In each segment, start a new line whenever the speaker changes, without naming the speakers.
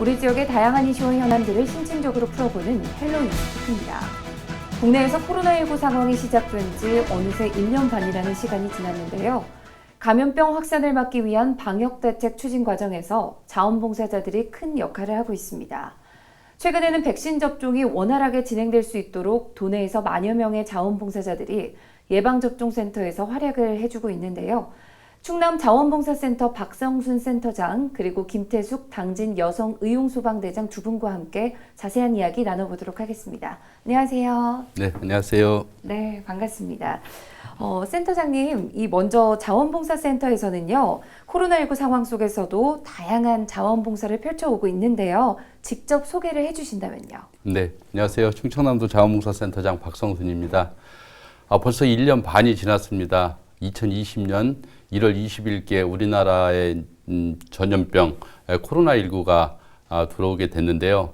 우리 지역의 다양한 이슈와 현안들을 심층적으로 풀어보는 헬로 뉴스토크입니다. 국내에서 코로나19 상황이 시작된 지 어느새 1년 반이라는 시간이 지났는데요. 감염병 확산을 막기 위한 방역대책 추진 과정에서 자원봉사자들이 큰 역할을 하고 있습니다. 최근에는 백신 접종이 원활하게 진행될 수 있도록 도내에서 만여 명의 자원봉사자들이 예방접종센터에서 활약을 해주고 있는데요. 충남 자원봉사센터 박성순 센터장 그리고 김태숙 당진 여성의용소방대장 두 분과 함께 자세한 이야기 나눠보도록 하겠습니다. 안녕하세요.
네, 안녕하세요.
네, 반갑습니다. 센터장님, 먼저 자원봉사센터에서는요, 코로나19 상황 속에서도 다양한 자원봉사를 펼쳐오고 있는데요. 직접 소개를 해주신다면요.
네, 안녕하세요. 충청남도 자원봉사센터장 박성순입니다. 벌써 1년 반이 지났습니다. 2020년 1월 20일께 우리나라에 전염병 코로나19가 들어오게 됐는데요.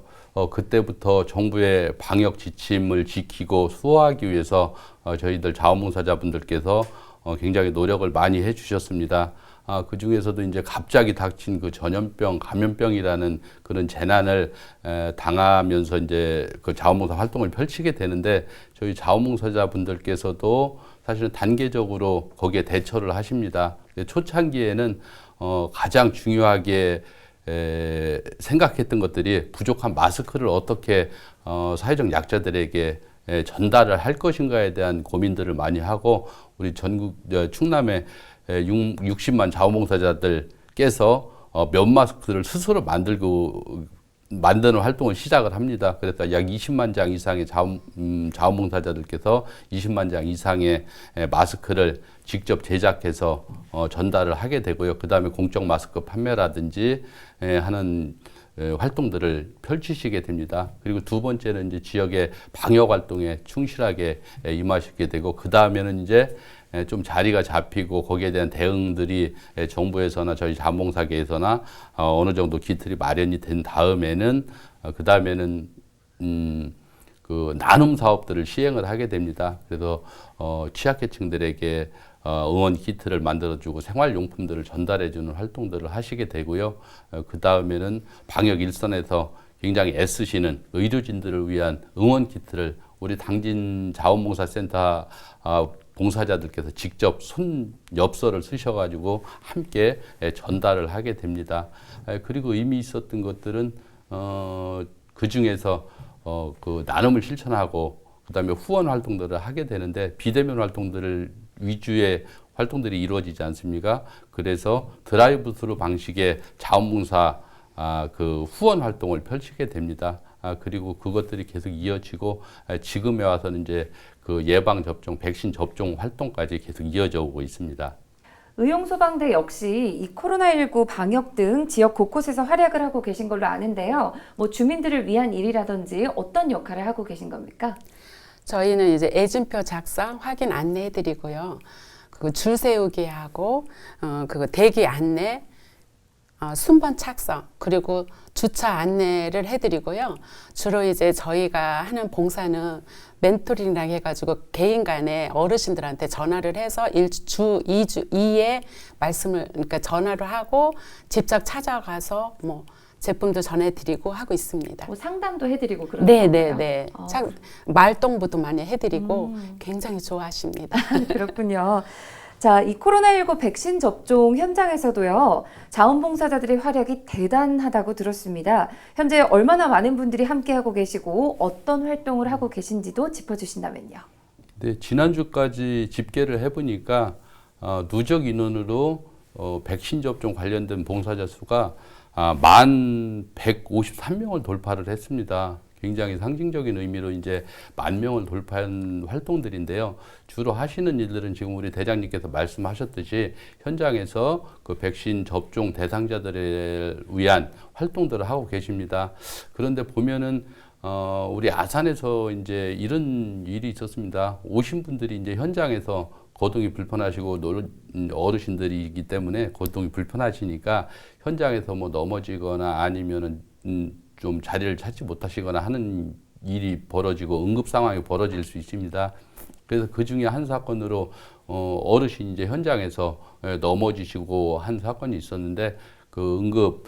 그때부터 정부의 방역 지침을 지키고 수호하기 위해서 저희들 자원봉사자분들께서 굉장히 노력을 많이 해주셨습니다. 그 중에서도 이제 갑자기 닥친 그 전염병, 감염병이라는 그런 재난을 당하면서 이제 그 자원봉사 활동을 펼치게 되는데 저희 자원봉사자분들께서도 사실은 단계적으로 거기에 대처를 하십니다. 초창기에는 가장 중요하게 생각했던 것들이 부족한 마스크를 어떻게 사회적 약자들에게 전달을 할 것인가에 대한 고민들을 많이 하고 우리 전국 충남의 60만 자원봉사자들께서 면 마스크를 스스로 만드는 활동을 시작을 합니다. 그래서 약 20만 장 이상의 자원봉사자들께서 20만 장 이상의 마스크를 직접 제작해서 전달을 하게 되고요. 그 다음에 공적 마스크 판매라든지 하는 활동들을 펼치시게 됩니다. 그리고 두 번째는 이제 지역의 방역 활동에 충실하게 임하시게 되고 그 다음에는 이제 좀 자리가 잡히고 거기에 대한 대응들이 정부에서나 저희 자원봉사계에서나 어느 정도 기틀이 마련이 된 다음에는 그 다음에는 그 나눔 사업들을 시행을 하게 됩니다. 그래서 취약계층들에게 응원 키트를 만들어주고 생활용품들을 전달해주는 활동들을 하시게 되고요. 그 다음에는 방역 일선에서 굉장히 애쓰시는 의료진들을 위한 응원 키트를 우리 당진 자원봉사센터 봉사자들께서 직접 손 엽서를 쓰셔가지고 함께 전달을 하게 됩니다. 그리고 의미 있었던 것들은 그 중에서 그 나눔을 실천하고 그다음에 후원 활동들을 하게 되는데 비대면 활동들을 위주의 활동들이 이루어지지 않습니까? 그래서 드라이브스루 방식의 자원봉사 그 후원 활동을 펼치게 됩니다. 그리고 그것들이 계속 이어지고 지금에 와서는 이제 그 예방 접종, 백신 접종 활동까지 계속 이어져 오고 있습니다.
의용소방대 역시 이 코로나19 방역 등 지역 곳곳에서 활약을 하고 계신 걸로 아는데요. 주민들을 위한 일이라든지 어떤 역할을 하고 계신 겁니까?
저희는 이제 애증표 작성, 확인 안내해드리고요. 그 줄 세우기 하고, 그거 대기 안내, 순번 착석, 그리고 주차 안내를 해드리고요. 주로 이제 저희가 하는 봉사는 멘토링이라고 해가지고 개인 간에 어르신들한테 전화를 해서 주 2에 말씀을, 그러니까 전화를 하고 직접 찾아가서 제품도 전해드리고 하고 있습니다.
상담도 해드리고 그런
네,
건가요?
네, 네. 말동부도 많이 해드리고 굉장히 좋아하십니다.
그렇군요. 자, 이 코로나19 백신 접종 현장에서도요, 자원봉사자들의 활약이 대단하다고 들었습니다. 현재 얼마나 많은 분들이 함께하고 계시고 어떤 활동을 하고 계신지도 짚어주신다면요.
네, 지난주까지 집계를 해보니까 누적 인원으로 백신 접종 관련된 봉사자 수가 1,153명을 돌파를 했습니다. 굉장히 상징적인 의미로 이제 10,000명을 돌파한 활동들인데요. 주로 하시는 일들은 지금 우리 대장님께서 말씀하셨듯이 현장에서 그 백신 접종 대상자들을 위한 활동들을 하고 계십니다. 그런데 보면은 우리 아산에서 이제 이런 일이 있었습니다. 오신 분들이 이제 현장에서 거동이 불편하시고 어르신들이기 때문에 거동이 불편하시니까 현장에서 넘어지거나 아니면은 좀 자리를 찾지 못하시거나 하는 일이 벌어지고 응급 상황이 벌어질 수 있습니다. 그래서 그 중에 한 사건으로 어르신이 이제 현장에서 넘어지시고 한 사건이 있었는데 그 응급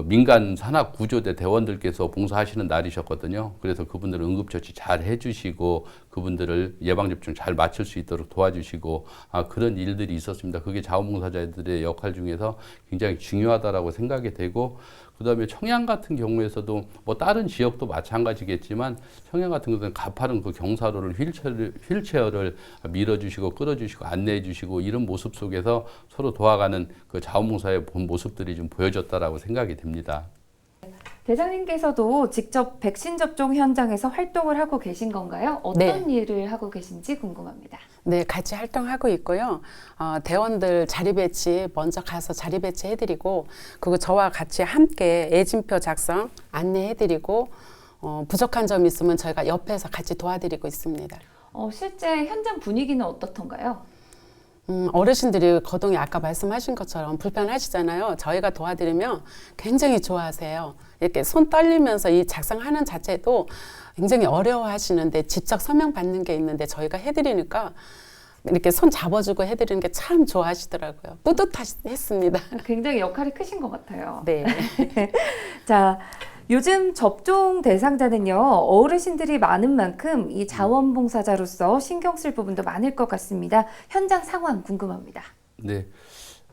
민간 산악구조대 대원들께서 봉사하시는 날이셨거든요. 그래서 그분들을 응급처치 잘 해주시고 그분들을 예방접종 잘 맞출 수 있도록 도와주시고 그런 일들이 있었습니다. 그게 자원봉사자들의 역할 중에서 굉장히 중요하다라고 생각이 되고 그다음에 청양 같은 경우에서도 뭐 다른 지역도 마찬가지겠지만 청양 같은 경우는 가파른 그 경사로를 휠체어를 밀어주시고 끌어주시고 안내해주시고 이런 모습 속에서 서로 도와가는 그 자원봉사의 본 모습들이 좀 보여졌다라고 생각이 됩니다.
대장님께서도 직접 백신 접종 현장에서 활동을 하고 계신 건가요? 어떤 일을 하고 계신지 궁금합니다.
네, 같이 활동하고 있고요. 대원들 자리 배치 먼저 가서 자리 배치 해드리고 그리고 저와 같이 함께 애진표 작성 안내해드리고 부족한 점이 있으면 저희가 옆에서 같이 도와드리고 있습니다.
실제 현장 분위기는 어떻던가요?
어르신들이 거동이 아까 말씀하신 것처럼 불편하시잖아요. 저희가 도와드리면 굉장히 좋아하세요. 이렇게 손 떨리면서 이 작성하는 자체도 굉장히 어려워하시는데 직접 서명 받는 게 있는데 저희가 해드리니까 이렇게 손 잡아주고 해드리는 게 참 좋아하시더라고요. 뿌듯했습니다.
굉장히 역할이 크신 것 같아요.
네.
자, 요즘 접종 대상자는요, 어르신들이 많은 만큼 이 자원봉사자로서 신경 쓸 부분도 많을 것 같습니다. 현장 상황 궁금합니다.
네.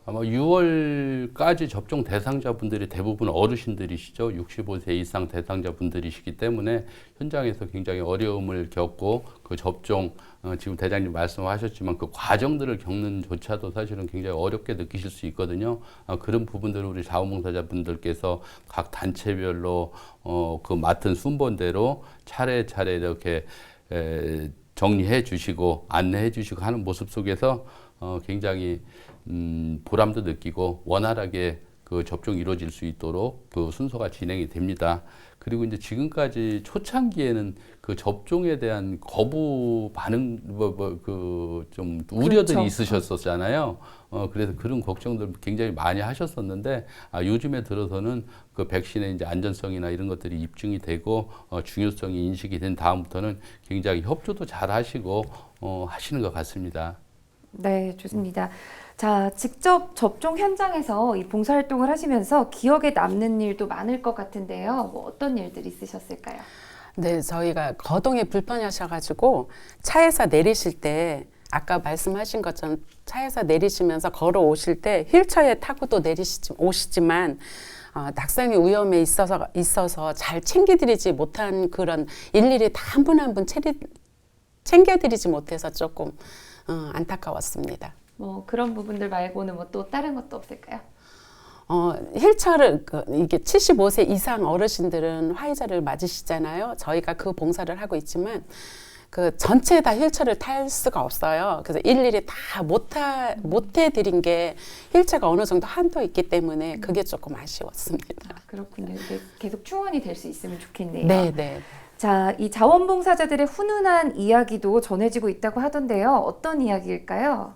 아마 6월까지 접종 대상자분들이 대부분 어르신들이시죠. 65세 이상 대상자분들이시기 때문에 현장에서 굉장히 어려움을 겪고 그 접종, 지금 대장님 말씀하셨지만 그 과정들을 겪는 조차도 사실은 굉장히 어렵게 느끼실 수 있거든요. 그런 부분들을 우리 자원봉사자분들께서 각 단체별로 그 맡은 순번대로 차례차례 이렇게 정리해 주시고 안내해 주시고 하는 모습 속에서 굉장히 보람도 느끼고 원활하게 그 접종이 이루어질 수 있도록 그 순서가 진행이 됩니다. 그리고 이제 지금까지 초창기에는 그 접종에 대한 거부 반응, 좀 우려들이
그렇죠.
있으셨었잖아요. 그래서 그런 걱정들 굉장히 많이 하셨었는데, 요즘에 들어서는 그 백신의 이제 안전성이나 이런 것들이 입증이 되고, 중요성이 인식이 된 다음부터는 굉장히 협조도 잘 하시고, 하시는 것 같습니다.
네, 좋습니다. 자, 직접 접종 현장에서 이 봉사활동을 하시면서 기억에 남는 일도 많을 것 같은데요. 뭐 어떤 일들이 있으셨을까요?
네, 저희가 거동이 불편하셔가지고 차에서 내리실 때 아까 말씀하신 것처럼 차에서 내리시면서 걸어오실 때 휠체어에 타고도 오시지만 낙상의 위험에 있어서 잘 챙겨드리지 못한 그런 일일이 다 한 분 한 분 챙겨드리지 못해서 조금 안타까웠습니다.
뭐 그런 부분들 말고는 뭐 또 다른 것도 없을까요?
휠체어를 이게 75세 이상 어르신들은 화이자를 맞으시잖아요. 저희가 그 봉사를 하고 있지만 그 전체 다 휠체어를 탈 수가 없어요. 그래서 일일이 다 못 해드린 게 휠체어가 어느 정도 한도 있기 때문에 그게 조금 아쉬웠습니다.
그렇군요. 이게 계속 충원이 될 수 있으면 좋겠네요.
네, 네.
자, 이 자원봉사자들의 훈훈한 이야기도 전해지고 있다고 하던데요. 어떤 이야기일까요?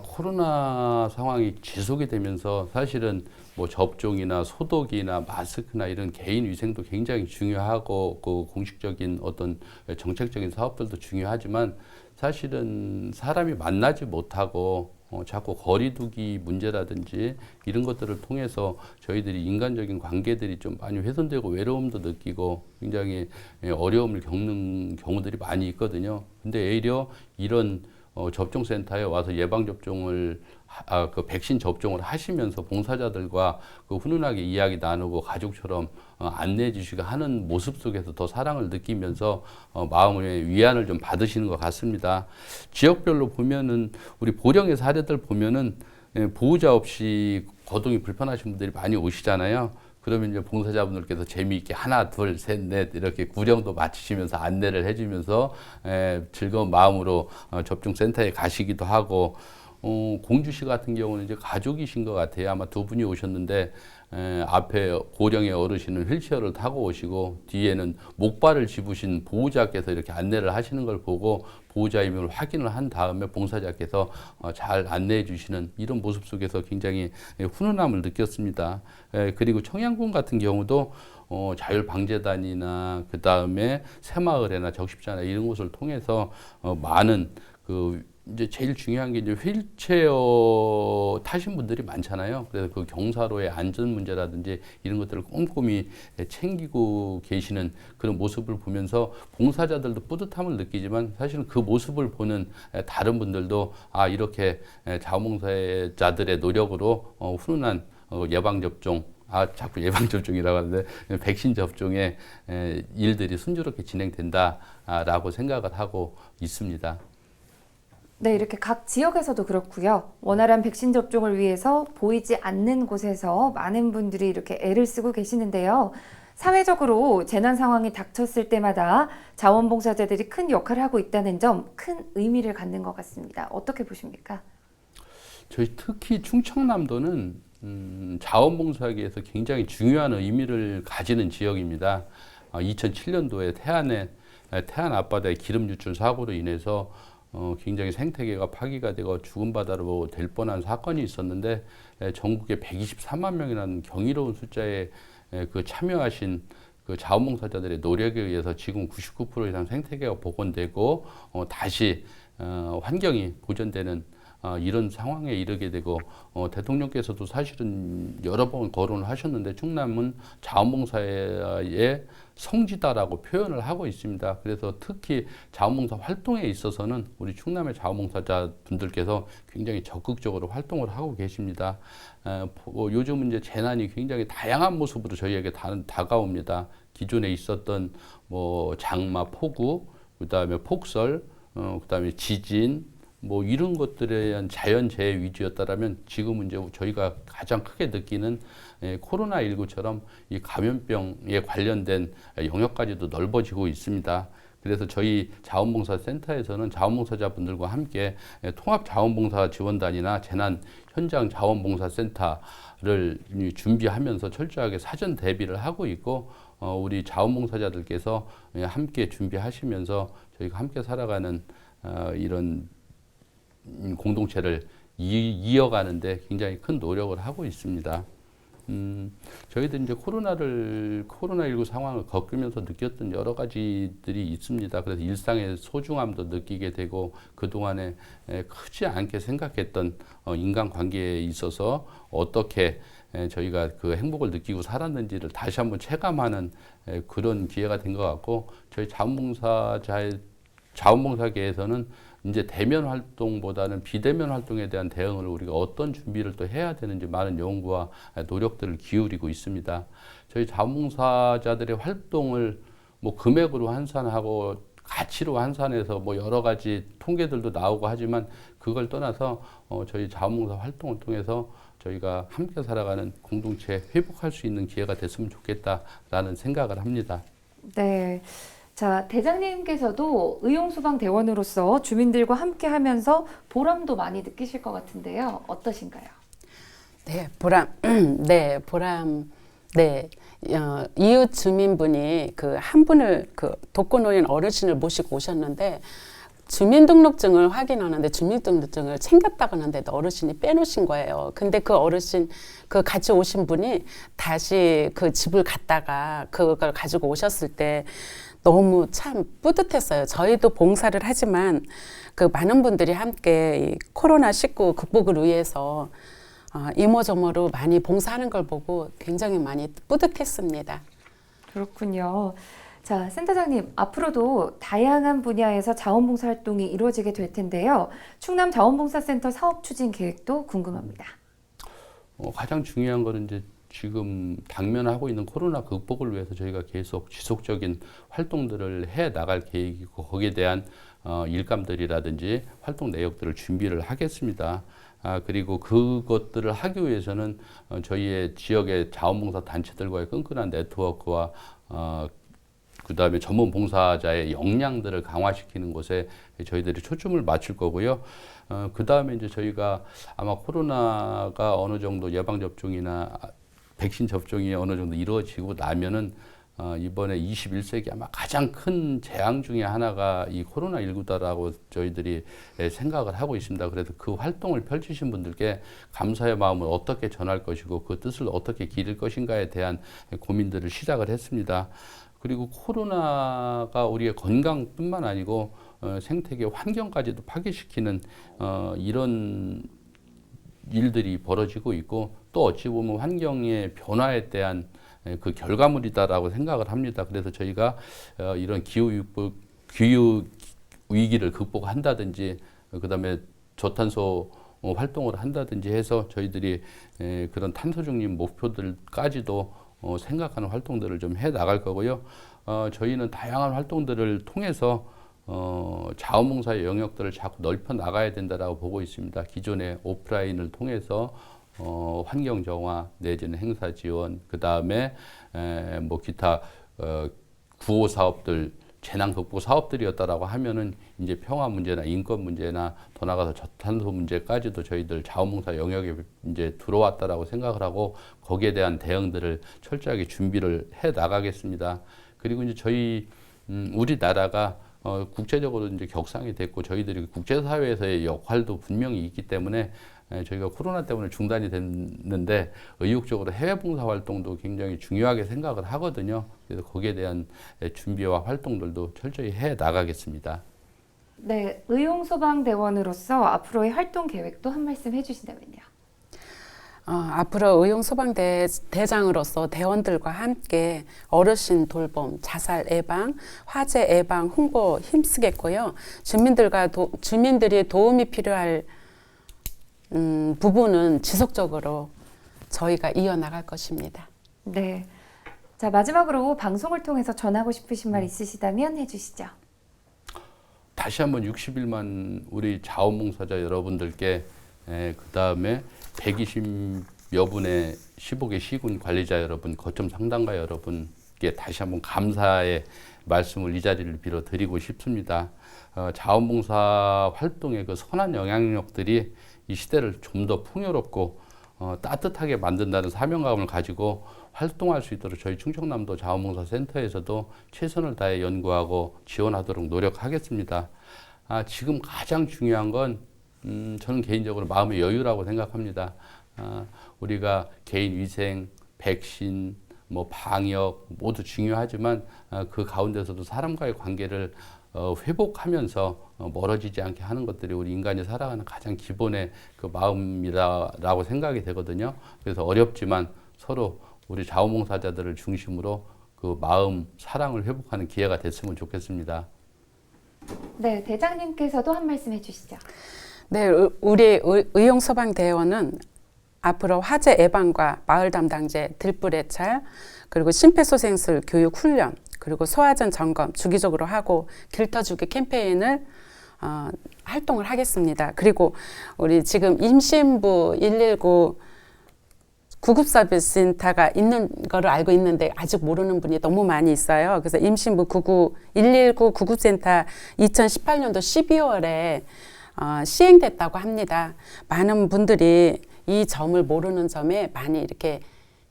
코로나 상황이 지속이 되면서 사실은 뭐 접종이나 소독이나 마스크나 이런 개인 위생도 굉장히 중요하고 그 공식적인 어떤 정책적인 사업들도 중요하지만 사실은 사람이 만나지 못하고 자꾸 거리두기 문제라든지 이런 것들을 통해서 저희들이 인간적인 관계들이 좀 많이 훼손되고 외로움도 느끼고 굉장히 어려움을 겪는 경우들이 많이 있거든요. 근데 오히려 이런 접종센터에 와서 예방접종을, 그 백신 접종을 하시면서 봉사자들과 그 훈훈하게 이야기 나누고 가족처럼 안내해 주시고 하는 모습 속에서 더 사랑을 느끼면서 마음의 위안을 좀 받으시는 것 같습니다. 지역별로 보면은 우리 보령의 사례들 보면은 보호자 없이 거동이 불편하신 분들이 많이 오시잖아요. 그러면 이제 봉사자분들께서 재미있게 하나, 둘, 셋, 넷 이렇게 구령도 맞추시면서 안내를 해주면서 즐거운 마음으로 접종센터에 가시기도 하고 공주시 같은 경우는 이제 가족이신 것 같아요. 아마 두 분이 오셨는데 앞에 고령의 어르신은 휠체어를 타고 오시고 뒤에는 목발을 집으신 보호자께서 이렇게 안내를 하시는 걸 보고 보호자임을 확인을 한 다음에 봉사자께서 잘 안내해 주시는 이런 모습 속에서 굉장히 훈훈함을 느꼈습니다. 그리고 청양군 같은 경우도 자율방재단이나 그 다음에 새마을이나 적십자나 이런 곳을 통해서 많은 그 이제 제일 중요한 게 이제 휠체어 타신 분들이 많잖아요. 그래서 그 경사로의 안전 문제라든지 이런 것들을 꼼꼼히 챙기고 계시는 그런 모습을 보면서 봉사자들도 뿌듯함을 느끼지만 사실은 그 모습을 보는 다른 분들도 아, 이렇게 자원봉사자들의 노력으로 훈훈한 예방접종, 자꾸 예방접종이라고 하는데 백신 접종의 일들이 순조롭게 진행된다라고 생각을 하고 있습니다.
네, 이렇게 각 지역에서도 그렇고요. 원활한 백신 접종을 위해서 보이지 않는 곳에서 많은 분들이 이렇게 애를 쓰고 계시는데요. 사회적으로 재난 상황이 닥쳤을 때마다 자원봉사자들이 큰 역할을 하고 있다는 점 큰 의미를 갖는 것 같습니다. 어떻게 보십니까?
저희 특히 충청남도는 자원봉사계에서 굉장히 중요한 의미를 가지는 지역입니다. 2007년도에 태안 앞바다의 기름 유출 사고로 인해서 굉장히 생태계가 파괴가 되고 죽은 바다로 될 뻔한 사건이 있었는데 전국에 123만 명이라는 경이로운 숫자에 그 참여하신 그 자원봉사자들의 노력에 의해서 지금 99% 이상 생태계가 복원되고 다시 환경이 보존되는 이런 상황에 이르게 되고 대통령께서도 사실은 여러 번 거론을 하셨는데 충남은 자원봉사의 성지다라고 표현을 하고 있습니다. 그래서 특히 자원봉사 활동에 있어서는 우리 충남의 자원봉사자 분들께서 굉장히 적극적으로 활동을 하고 계십니다. 요즘은 이제 재난이 굉장히 다양한 모습으로 저희에게 다가옵니다. 기존에 있었던 뭐 장마, 폭우, 그다음에 폭설, 그다음에 지진, 뭐 이런 것들에 대한 자연재해 위주였다라면 지금은 이제 저희가 가장 크게 느끼는 코로나19처럼 이 감염병에 관련된 영역까지도 넓어지고 있습니다. 그래서 저희 자원봉사센터에서는 자원봉사자분들과 함께 통합자원봉사 지원단이나 재난 현장 자원봉사센터를 준비하면서 철저하게 사전 대비를 하고 있고 우리 자원봉사자들께서 함께 준비하시면서 저희가 함께 살아가는 이런 공동체를 이어가는데 굉장히 큰 노력을 하고 있습니다. 저희들 이제 코로나19 상황을 겪으면서 느꼈던 여러 가지들이 있습니다. 그래서 일상의 소중함도 느끼게 되고 그동안에 크지 않게 생각했던 인간관계에 있어서 어떻게 저희가 그 행복을 느끼고 살았는지를 다시 한번 체감하는 그런 기회가 된 것 같고 저희 자원봉사계에서는 이제 대면 활동보다는 비대면 활동에 대한 대응을 우리가 어떤 준비를 또 해야 되는지 많은 연구와 노력들을 기울이고 있습니다. 저희 자원봉사자들의 활동을 뭐 금액으로 환산하고 가치로 환산해서 뭐 여러 가지 통계들도 나오고 하지만 그걸 떠나서 저희 자원봉사 활동을 통해서 저희가 함께 살아가는 공동체 회복할 수 있는 기회가 됐으면 좋겠다라는 생각을 합니다.
네. 자, 대장님께서도 의용소방대원으로서 주민들과 함께 하면서 보람도 많이 느끼실 것 같은데요. 어떠신가요?
네, 보람. 네, 보람. 네. 이웃 주민분이 그 한 분을 그 독거노인 어르신을 모시고 오셨는데 주민등록증을 확인하는데 주민등록증을 챙겼다고 하는데 어르신이 빼놓으신 거예요. 근데 그 어르신, 그 같이 오신 분이 다시 그 집을 갔다가 그걸 가지고 오셨을 때 너무 참 뿌듯했어요. 저희도 봉사를 하지만 그 많은 분들이 함께 이 코로나19 극복을 위해서 이모저모로 많이 봉사하는 걸 보고 굉장히 많이 뿌듯했습니다.
그렇군요. 자, 센터장님, 앞으로도 다양한 분야에서 자원봉사 활동이 이루어지게 될 텐데요. 충남 자원봉사센터 사업 추진 계획도 궁금합니다.
가장 중요한 거는 이제 지금 당면하고 있는 코로나 극복을 위해서 저희가 계속 지속적인 활동들을 해 나갈 계획이고 거기에 대한 일감들이라든지 활동 내역들을 준비를 하겠습니다. 그리고 그것들을 하기 위해서는 저희의 지역의 자원봉사 단체들과의 끈끈한 네트워크와 그다음에 전문 봉사자의 역량들을 강화시키는 곳에 저희들이 초점을 맞출 거고요. 그다음에 이제 저희가 아마 코로나가 어느 정도 예방접종이나 백신 접종이 어느 정도 이루어지고 나면은 이번에 21세기 아마 가장 큰 재앙 중에 하나가 이 코로나19다라고 저희들이 생각을 하고 있습니다. 그래서 그 활동을 펼치신 분들께 감사의 마음을 어떻게 전할 것이고 그 뜻을 어떻게 기릴 것인가에 대한 고민들을 시작을 했습니다. 그리고 코로나가 우리의 건강뿐만 아니고 생태계 환경까지도 파괴시키는 이런 일들이 벌어지고 있고 또 어찌 보면 환경의 변화에 대한 그 결과물이다라고 생각을 합니다. 그래서 저희가 이런 기후 위기를 극복한다든지 그다음에 저탄소 활동을 한다든지 해서 저희들이 그런 탄소 중립 목표들까지도 생각하는 활동들을 좀 해 나갈 거고요. 저희는 다양한 활동들을 통해서 자원봉사의 영역들을 자꾸 넓혀 나가야 된다라고 보고 있습니다. 기존의 오프라인을 통해서 환경 정화 내지는 행사 지원, 그 다음에 뭐 기타 구호 사업들, 재난 극복 사업들이었다라고 하면은 이제 평화 문제나 인권 문제나 더 나아가서 저탄소 문제까지도 저희들 자원봉사 영역에 이제 들어왔다라고 생각을 하고 거기에 대한 대응들을 철저하게 준비를 해 나가겠습니다. 그리고 이제 저희 우리나라가 국제적으로 이제 격상이 됐고 저희들이 국제사회에서의 역할도 분명히 있기 때문에 저희가 코로나 때문에 중단이 됐는데 의욕적으로 해외 봉사 활동도 굉장히 중요하게 생각을 하거든요. 그래서 거기에 대한 준비와 활동들도 철저히 해 나가겠습니다.
네, 의용소방대원으로서 앞으로의 활동 계획도 한 말씀 해주신다면요.
앞으로 의용소방대장으로서 대원들과 함께 어르신 돌봄, 자살 예방, 화재 예방 홍보 힘쓰겠고요. 주민들이 도움이 필요할 부분은 지속적으로 저희가 이어나갈 것입니다.
네. 자, 마지막으로 방송을 통해서 전하고 싶으신 말 있으시다면 해주시죠.
다시 한번 60일만 우리 자원봉사자 여러분들께 그 다음에 120여 분의 15개 시군 관리자 여러분, 거점 상담가 여러분께 다시 한번 감사의 말씀을 이 자리를 빌어 드리고 싶습니다. 자원봉사 활동의 그 선한 영향력들이 이 시대를 좀 더 풍요롭고 따뜻하게 만든다는 사명감을 가지고 활동할 수 있도록 저희 충청남도 자원봉사센터에서도 최선을 다해 연구하고 지원하도록 노력하겠습니다. 지금 가장 중요한 건 저는 개인적으로 마음의 여유라고 생각합니다. 우리가 개인 위생, 백신, 뭐 방역 모두 중요하지만 그 가운데서도 사람과의 관계를 회복하면서 멀어지지 않게 하는 것들이 우리 인간이 살아가는 가장 기본의 그 마음이라고 생각이 되거든요. 그래서 어렵지만 서로 우리 자원봉사자들을 중심으로 그 마음, 사랑을 회복하는 기회가 됐으면 좋겠습니다.
네, 대장님께서도 한 말씀 해주시죠.
네, 우리 의용소방대원은 앞으로 화재 예방과 마을 담당제, 들불 해찰, 그리고 심폐소생술 교육 훈련, 그리고 소화전 점검 주기적으로 하고 길터주기 캠페인을 활동을 하겠습니다. 그리고 우리 지금 임신부 119 구급서비스 센터가 있는 거를 알고 있는데 아직 모르는 분이 너무 많이 있어요. 그래서 임신부 119 구급센터 2018년도 12월에 시행됐다고 합니다. 많은 분들이 이 점을 모르는 점에 많이 이렇게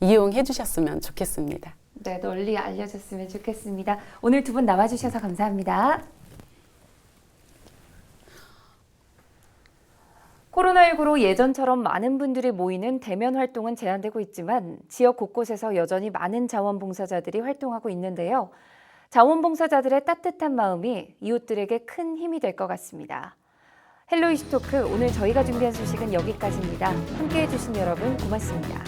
이용해 주셨으면 좋겠습니다.
네, 널리 알려졌으면 좋겠습니다. 오늘 두 분 나와주셔서 감사합니다. 코로나19로 예전처럼 많은 분들이 모이는 대면 활동은 제한되고 있지만 지역 곳곳에서 여전히 많은 자원봉사자들이 활동하고 있는데요. 자원봉사자들의 따뜻한 마음이 이웃들에게 큰 힘이 될 것 같습니다. 헬로 이슈토크, 오늘 저희가 준비한 소식은 여기까지입니다. 함께해 주신 여러분 고맙습니다.